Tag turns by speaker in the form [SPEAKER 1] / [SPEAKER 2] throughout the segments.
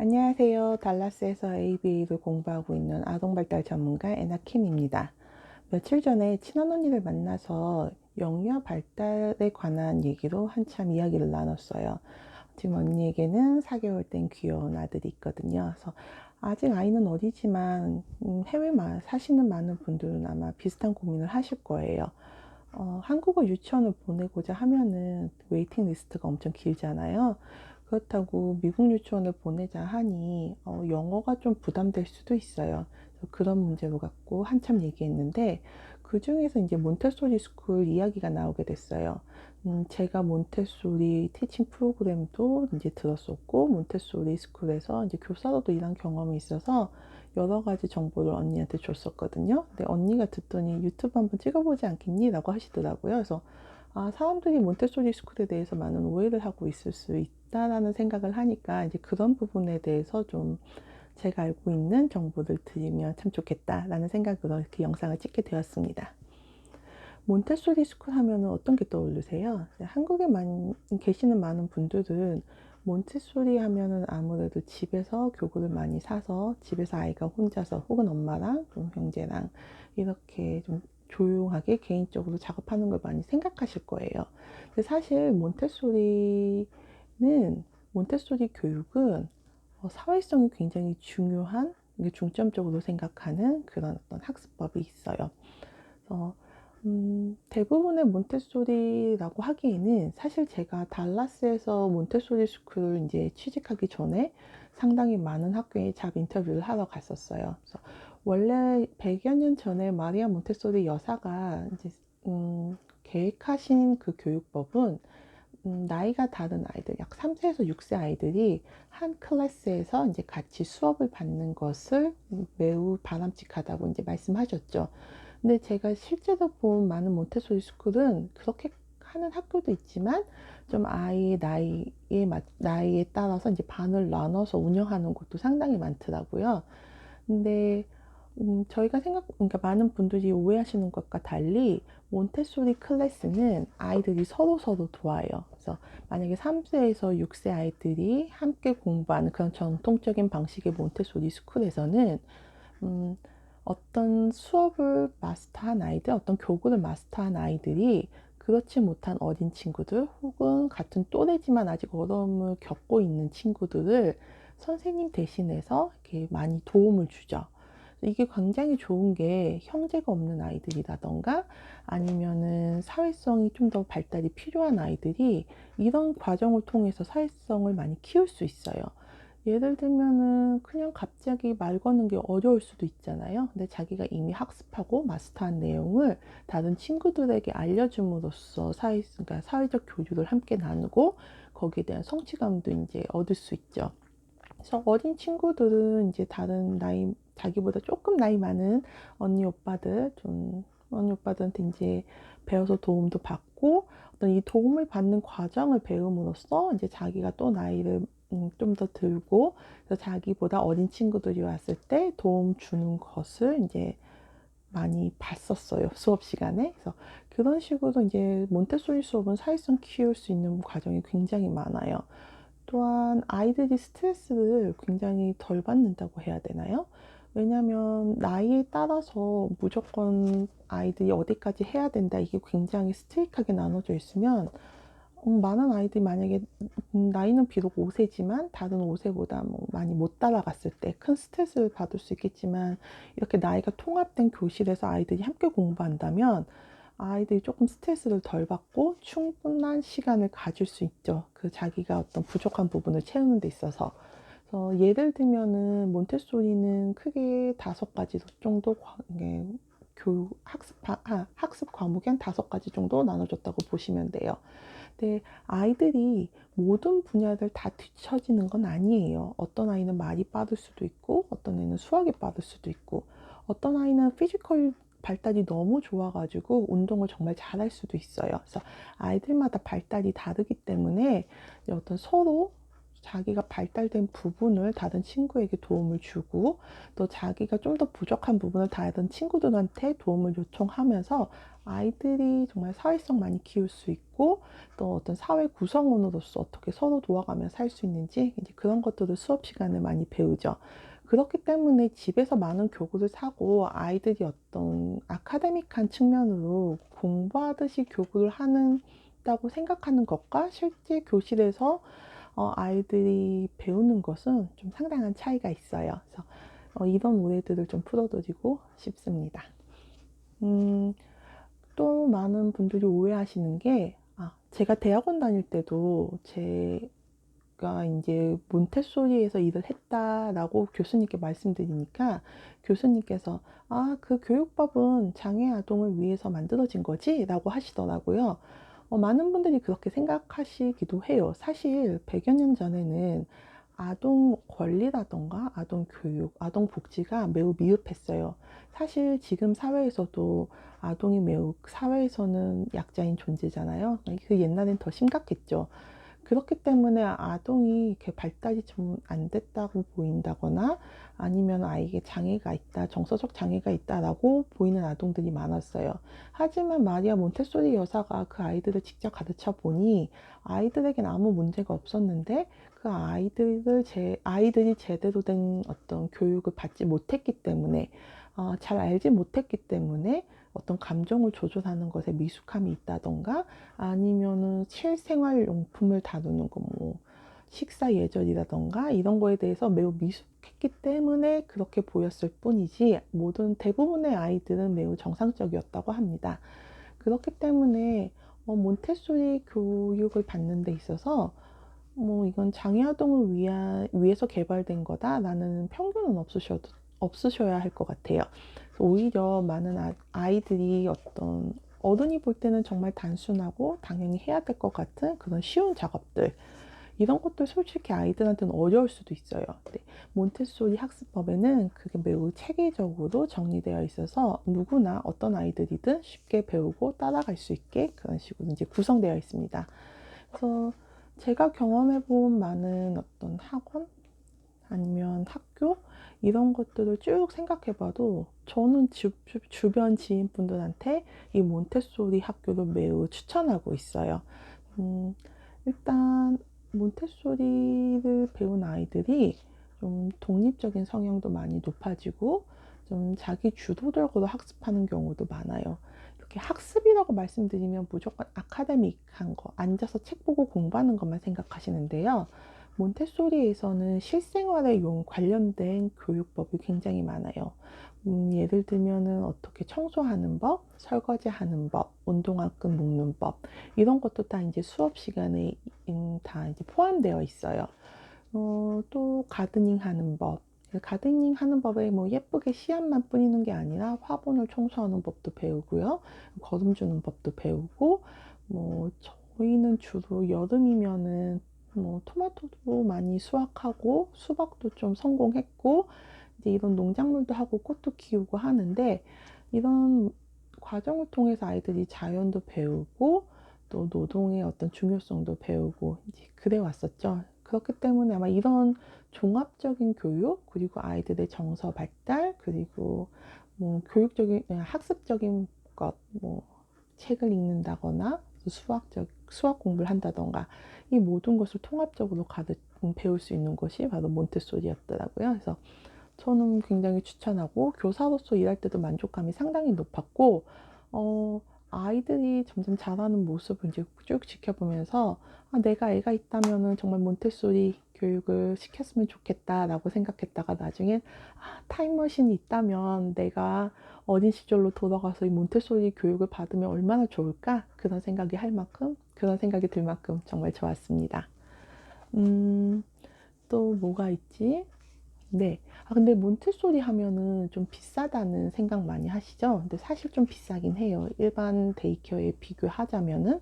[SPEAKER 1] 안녕하세요. 달라스에서 ABA를 공부하고 있는 아동발달 전문가 애나킴입니다. 며칠 전에 친한 언니를 만나서 영유아 발달에 관한 얘기로 한참 이야기를 나눴어요. 지금 언니에게는 4개월 된 귀여운 아들이 있거든요. 그래서 아직 아이는 어리지만 해외 사시는 많은 분들은 아마 비슷한 고민을 하실 거예요. 한국어 유치원을 보내고자 하면은 웨이팅 리스트가 엄청 길잖아요. 그렇다고 미국 유치원을 보내자 하니 영어가 좀 부담될 수도 있어요. 그래서 그런 문제로 갖고 한참 얘기했는데 그 중에서 이제 몬테소리 스쿨 이야기가 나오게 됐어요. 제가 몬테소리 티칭 프로그램도 이제 들었었고 몬테소리 스쿨에서 이제 교사로도 일한 경험이 있어서 여러 가지 정보를 언니한테 줬었거든요. 근데 언니가 듣더니 유튜브 한번 찍어보지 않겠니? 라고 하시더라고요. 그래서 사람들이 몬테소리 스쿨에 대해서 많은 오해를 하고 있을 수 있다라는 생각을 하니까 이제 그런 부분에 대해서 좀 제가 알고 있는 정보를 드리면 참 좋겠다라는 생각으로 이렇게 영상을 찍게 되었습니다. 몬테소리 스쿨 하면 어떤 게 떠오르세요? 한국에 계시는 많은 분들은 몬테소리 하면은 아무래도 집에서 교구를 많이 사서 집에서 아이가 혼자서 혹은 엄마랑 좀 형제랑 이렇게 좀 조용하게 개인적으로 작업하는 걸 많이 생각하실 거예요. 근데 사실 몬테소리 교육은 사회성이 굉장히 중요한, 중점적으로 생각하는 그런 어떤 학습법이 있어요. 그래서 대부분의 몬테소리라고 하기에는 사실 제가 달라스에서 몬테소리 스쿨을 이제 취직하기 전에 상당히 많은 학교에 잡 인터뷰를 하러 갔었어요. 그래서 원래 100여 년 전에 마리아 몬테소리 여사가 이제 계획하신 그 교육법은 나이가 다른 아이들, 약 3세에서 6세 아이들이 한 클래스에서 이제 같이 수업을 받는 것을 매우 바람직하다고 이제 말씀하셨죠. 근데 제가 실제로 본 많은 몬테소리 스쿨은 그렇게 하는 학교도 있지만 좀 아이의 나이에 따라서 이제 반을 나눠서 운영하는 곳도 상당히 많더라고요. 근데 그러니까 많은 분들이 오해하시는 것과 달리 몬테소리 클래스는 아이들이 서로 도와요. 그래서 만약에 3세에서 6세 아이들이 함께 공부하는 그런 전통적인 방식의 몬테소리 스쿨에서는 음, 어떤 수업을 마스터한 아이들, 어떤 교구를 마스터한 아이들이 그렇지 못한 어린 친구들 혹은 같은 또래지만 아직 어려움을 겪고 있는 친구들을 선생님 대신해서 이렇게 많이 도움을 주죠. 이게 굉장히 좋은 게 형제가 없는 아이들이라던가 아니면은 사회성이 좀 더 발달이 필요한 아이들이 이런 과정을 통해서 사회성을 많이 키울 수 있어요. 예를 들면은 그냥 갑자기 말 거는 게 어려울 수도 있잖아요. 근데 자기가 이미 학습하고 마스터한 내용을 다른 친구들에게 알려줌으로써 그러니까 사회적 교류를 함께 나누고 거기에 대한 성취감도 이제 얻을 수 있죠. 그래서 어린 친구들은 이제 자기보다 조금 나이 많은 언니 오빠들한테 이제 배워서 도움도 받고 어떤 이 도움을 받는 과정을 배움으로써 이제 자기가 또 나이를 좀 더 들고 그래서 자기보다 어린 친구들이 왔을 때 도움 주는 것을 이제 많이 봤었어요, 수업 시간에. 그래서 그런 식으로 이제 몬테소리 수업은 사회성 키울 수 있는 과정이 굉장히 많아요. 또한 아이들이 스트레스를 굉장히 덜 받는다고 해야 되나요? 왜냐하면 나이에 따라서 무조건 아이들이 어디까지 해야 된다 이게 굉장히 스트릭하게 나눠져 있으면 많은 아이들이 만약에 나이는 비록 5세지만 다른 5세보다 뭐 많이 못 따라갔을 때 큰 스트레스를 받을 수 있겠지만 이렇게 나이가 통합된 교실에서 아이들이 함께 공부한다면 아이들이 조금 스트레스를 덜 받고 충분한 시간을 가질 수 있죠. 그 자기가 어떤 부족한 부분을 채우는 데 있어서. 그래서 예를 들면은 몬테소리는 크게 5가지 정도 학습 과목이 한 5가지 정도 나눠졌다고 보시면 돼요. 근데 아이들이 모든 분야를 다 뒤처지는 건 아니에요. 어떤 아이는 말이 빠를 수도 있고 어떤 애는 수학이 빠를 수도 있고 어떤 아이는 피지컬 발달이 너무 좋아가지고 운동을 정말 잘할 수도 있어요. 그래서 아이들마다 발달이 다르기 때문에 어떤 서로 자기가 발달된 부분을 다른 친구에게 도움을 주고, 또 자기가 좀 더 부족한 부분을 다른 친구들한테 도움을 요청하면서 아이들이 정말 사회성 많이 키울 수 있고, 또 어떤 사회 구성원으로서 어떻게 서로 도와가며 살 수 있는지 이제 그런 것들을 수업 시간에 많이 배우죠. 그렇기 때문에 집에서 많은 교구를 사고 아이들이 어떤 아카데믹한 측면으로 공부하듯이 교구를 한다고 생각하는 것과 실제 교실에서 아이들이 배우는 것은 좀 상당한 차이가 있어요. 그래서 이런 오해들을 좀 풀어드리고 싶습니다. 또 많은 분들이 오해하시는 게, 제가 대학원 다닐 때도 제가 이제 몬테소리에서 일을 했다라고 교수님께 말씀드리니까 교수님께서 그 교육법은 장애 아동을 위해서 만들어진 거지? 라고 하시더라고요. 많은 분들이 그렇게 생각하시기도 해요. 사실 100여 년 전에는 아동 권리라던가 아동 교육, 아동 복지가 매우 미흡했어요. 사실 지금 사회에서도 아동이 매우 사회에서는 약자인 존재잖아요. 그 옛날엔 더 심각했죠. 그렇기 때문에 아동이 이렇게 발달이 좀 안 됐다고 보인다거나 아니면 아이에게 장애가 있다, 정서적 장애가 있다라고 보이는 아동들이 많았어요. 하지만 마리아 몬테소리 여사가 그 아이들을 직접 가르쳐 보니 아이들에겐 아무 문제가 없었는데, 그 아이들이 제대로 된 어떤 교육을 받지 못했기 때문에, 잘 알지 못했기 때문에 어떤 감정을 조절하는 것에 미숙함이 있다던가, 아니면은 실생활용품을 다루는 거, 뭐 식사 예절이라던가 이런 거에 대해서 매우 미숙했기 때문에 그렇게 보였을 뿐이지, 모든 대부분의 아이들은 매우 정상적이었다고 합니다. 그렇기 때문에 몬테소리 교육을 받는 데 있어서 뭐 이건 장애 아동을 위해서 개발된 거다라는 편견은 없으셔야 할 것 같아요. 오히려 많은 아이들이 어떤 어른이 볼 때는 정말 단순하고 당연히 해야 될 것 같은 그런 쉬운 작업들, 이런 것들 솔직히 아이들한테는 어려울 수도 있어요. 근데 몬테소리 학습법에는 그게 매우 체계적으로 정리되어 있어서 누구나 어떤 아이들이든 쉽게 배우고 따라갈 수 있게 그런 식으로 이제 구성되어 있습니다. 그래서 제가 경험해 본 많은 어떤 학원 아니면 학교 이런 것들을 쭉 생각해 봐도 저는 주변 지인분들한테 이 몬테소리 학교를 매우 추천하고 있어요. 일단 몬테소리를 배운 아이들이 좀 독립적인 성향도 많이 높아지고 좀 자기 주도적으로 학습하는 경우도 많아요. 이렇게 학습이라고 말씀드리면 무조건 아카데믹한 거, 앉아서 책 보고 공부하는 것만 생각하시는데요. 몬테소리에서는 실생활에 관련된 교육법이 굉장히 많아요. 예를 들면은 어떻게 청소하는 법, 설거지하는 법, 운동화 끈 묶는 법, 이런 것도 다 이제 수업 시간에 다 이제 포함되어 있어요. 또 가드닝 하는 법. 가드닝 하는 법에 뭐 예쁘게 씨앗만 뿌리는 게 아니라 화분을 청소하는 법도 배우고요. 거름 주는 법도 배우고, 뭐 저희는 주로 여름이면은 뭐 토마토도 많이 수확하고 수박도 좀 성공했고, 이제 이런 농작물도 하고 꽃도 키우고 하는데, 이런 과정을 통해서 아이들이 자연도 배우고 또 노동의 어떤 중요성도 배우고 이제 그래 왔었죠. 그렇기 때문에 아마 이런 종합적인 교육, 그리고 아이들의 정서 발달, 그리고 뭐 교육적인 학습적인 것, 뭐 책을 읽는다거나 수학 공부를 한다던가, 이 모든 것을 통합적으로 배울 수 있는 것이 바로 몬테소리였더라고요. 그래서 저는 굉장히 추천하고, 교사로서 일할 때도 만족감이 상당히 높았고, 아이들이 점점 자라는 모습을 이제 쭉 지켜보면서 내가 애가 있다면은 정말 몬테소리 교육을 시켰으면 좋겠다라고 생각했다가 나중엔 타임머신이 있다면 내가 어린 시절로 돌아가서 이 몬테소리 교육을 받으면 얼마나 좋을까, 그런 생각이 들 만큼 정말 좋았습니다. 또 뭐가 있지? 네. 근데 몬테소리 하면은 좀 비싸다는 생각 많이 하시죠? 근데 사실 좀 비싸긴 해요. 일반 데이케어에 비교하자면은.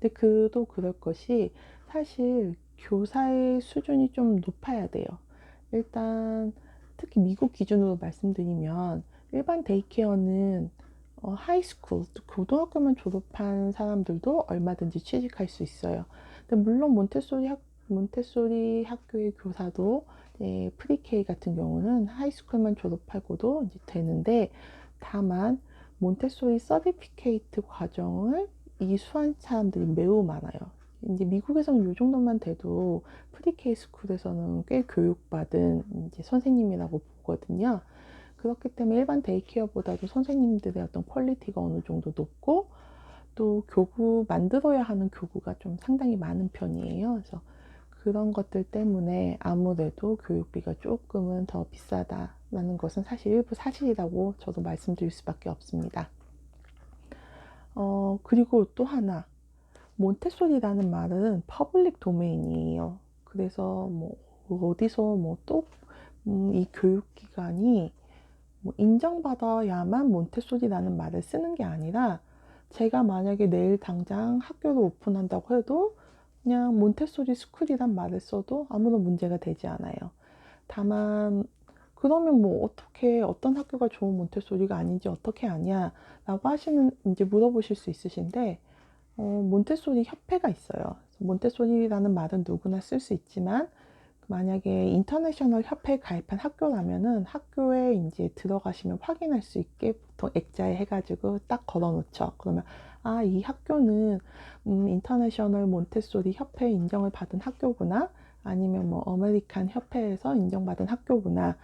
[SPEAKER 1] 근데 그도 그럴 것이, 사실 교사의 수준이 좀 높아야 돼요. 일단 특히 미국 기준으로 말씀드리면 일반 데이케어는 하이스쿨, 고등학교만 졸업한 사람들도 얼마든지 취직할 수 있어요. 근데 물론 몬테소리 몬테소리 학교의 교사도 프리K 같은 경우는 하이스쿨만 졸업하고도 이제 되는데, 다만 몬테소리 서티피케이트 과정을 이수한 사람들이 매우 많아요. 이제 미국에서는 이 정도만 돼도 프리K 스쿨에서는 꽤 교육받은 이제 선생님이라고 보거든요. 그렇기 때문에 일반 데이케어보다도 선생님들의 어떤 퀄리티가 어느 정도 높고, 또 교구 만들어야 하는 교구가 좀 상당히 많은 편이에요. 그래서 그런 것들 때문에 아무래도 교육비가 조금은 더 비싸다라는 것은 사실 일부 사실이라고 저도 말씀드릴 수밖에 없습니다. 그리고 또 하나, 몬테소리라는 말은 퍼블릭 도메인이에요. 그래서 뭐 어디서 뭐 이 교육기관이 뭐 인정받아야만 몬테소리라는 말을 쓰는 게 아니라, 제가 만약에 내일 당장 학교를 오픈한다고 해도 그냥 몬테소리 스쿨이란 말을 써도 아무런 문제가 되지 않아요. 다만 그러면 뭐 어떻게, 어떤 학교가 좋은 몬테소리가 아닌지 어떻게 아냐 라고 하시는, 이제 물어보실 수 있으신데, 몬테소리 협회가 있어요. 몬테소리라는 말은 누구나 쓸 수 있지만, 만약에 인터내셔널 협회에 가입한 학교라면은 학교에 이제 들어가시면 확인할 수 있게 보통 액자에 해가지고 딱 걸어 놓죠. 그러면 아, 이 학교는 인터내셔널 몬테소리 협회 인정을 받은 학교구나, 아니면 뭐 아메리칸 협회에서 인정받은 학교구나.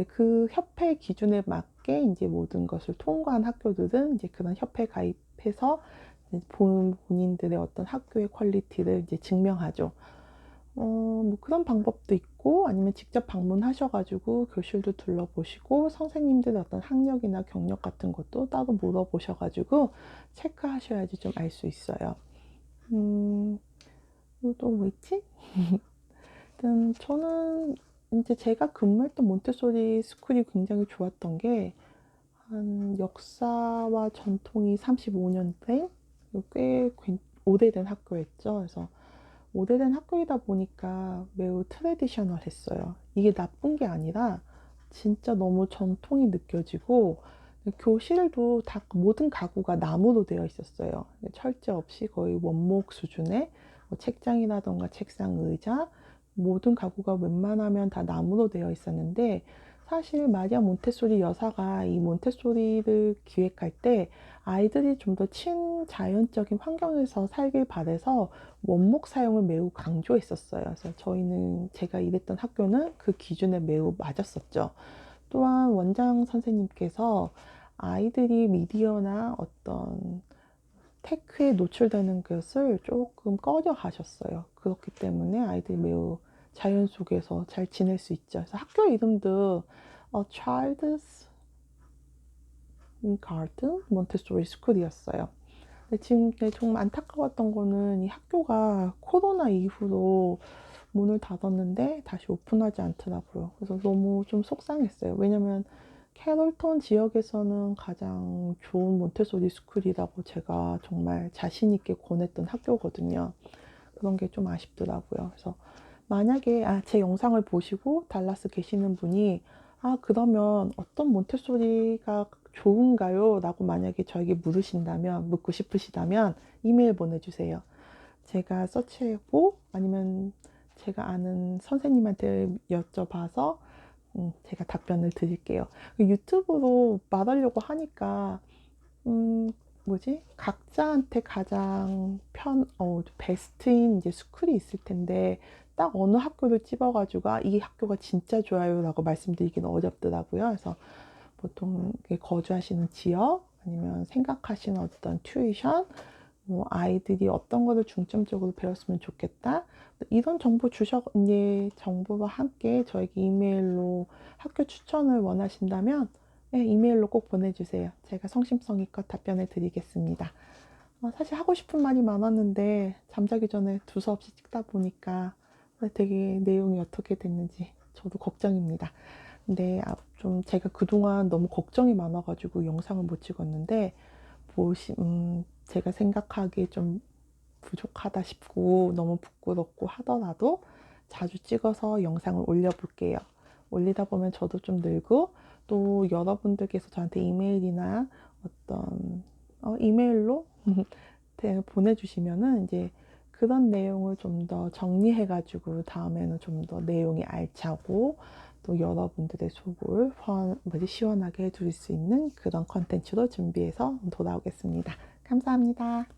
[SPEAKER 1] 그 협회 기준에 맞게 이제 모든 것을 통과한 학교들은 이제 그런 협회 가입해서 본인들의 어떤 학교의 퀄리티를 이제 증명하죠. 뭐 그런 방법도 있고, 아니면 직접 방문하셔가지고 교실도 둘러보시고 선생님들의 어떤 학력이나 경력 같은 것도 따로 물어보셔가지고 체크하셔야지 좀 알 수 있어요. 또 뭐 있지? 일단 저는 이제 제가 근무했던 몬테소리 스쿨이 굉장히 좋았던 게, 한 역사와 전통이 35년 된 꽤 오래된 학교였죠. 그래서 오래된 학교이다 보니까 매우 트레디셔널했어요. 이게 나쁜 게 아니라 진짜 너무 전통이 느껴지고, 교실도 다 모든 가구가 나무로 되어 있었어요. 철제 없이 거의 원목 수준의 뭐 책장이라던가 책상, 의자, 모든 가구가 웬만하면 다 나무로 되어 있었는데, 사실 마리아 몬테소리 여사가 이 몬테소리를 기획할 때 아이들이 좀 더 친자연적인 환경에서 살길 바래서 원목 사용을 매우 강조했었어요. 그래서 제가 일했던 학교는 그 기준에 매우 맞았었죠. 또한 원장 선생님께서 아이들이 미디어나 어떤 테크에 노출되는 것을 조금 꺼려 하셨어요. 그렇기 때문에 아이들이 매우 자연 속에서 잘 지낼 수 있죠. 그래서 학교 이름도 Child's Garden 몬테소리 스쿨이었어요. 근데 지금 정말 안타까웠던 거는, 이 학교가 코로나 이후로 문을 닫았는데 다시 오픈하지 않더라고요. 그래서 너무 좀 속상했어요. 왜냐면 캐롤턴 지역에서는 가장 좋은 몬테소리 스쿨이라고 제가 정말 자신 있게 권했던 학교거든요. 그런 게 좀 아쉽더라고요. 그래서 만약에 제 영상을 보시고 달라스 계시는 분이 그러면 어떤 몬테소리가 좋은가요? 라고 만약에 저에게 묻고 싶으시다면 이메일 보내주세요. 제가 서치하고, 아니면 제가 아는 선생님한테 여쭤봐서 제가 답변을 드릴게요. 유튜브로 말하려고 하니까 각자한테 가장 베스트인 이제 스쿨이 있을 텐데, 딱 어느 학교를 찝어가지고 이 학교가 진짜 좋아요 라고 말씀드리기는 어렵더라고요. 그래서 보통 거주하시는 지역, 아니면 생각하시는 어떤 튜이션, 뭐 아이들이 어떤 거를 중점적으로 배웠으면 좋겠다, 이런 정보와 함께 저에게 이메일로 학교 추천을 원하신다면 이메일로 꼭 보내주세요. 제가 성심성의껏 답변해 드리겠습니다. 사실 하고 싶은 말이 많았는데 잠자기 전에 두서없이 찍다 보니까 되게 내용이 어떻게 됐는지 저도 걱정입니다. 근데 좀 제가 그동안 너무 걱정이 많아가지고 영상을 못 찍었는데, 제가 생각하기에 좀 부족하다 싶고 너무 부끄럽고 하더라도 자주 찍어서 영상을 올려볼게요. 올리다 보면 저도 좀 늘고, 또 여러분들께서 저한테 이메일이나 어떤 이메일로 보내주시면은 이제 그런 내용을 좀 더 정리해가지고 다음에는 좀 더 내용이 알차고 또 여러분들의 속을 시원하게 해줄 수 있는 그런 컨텐츠로 준비해서 돌아오겠습니다. 감사합니다.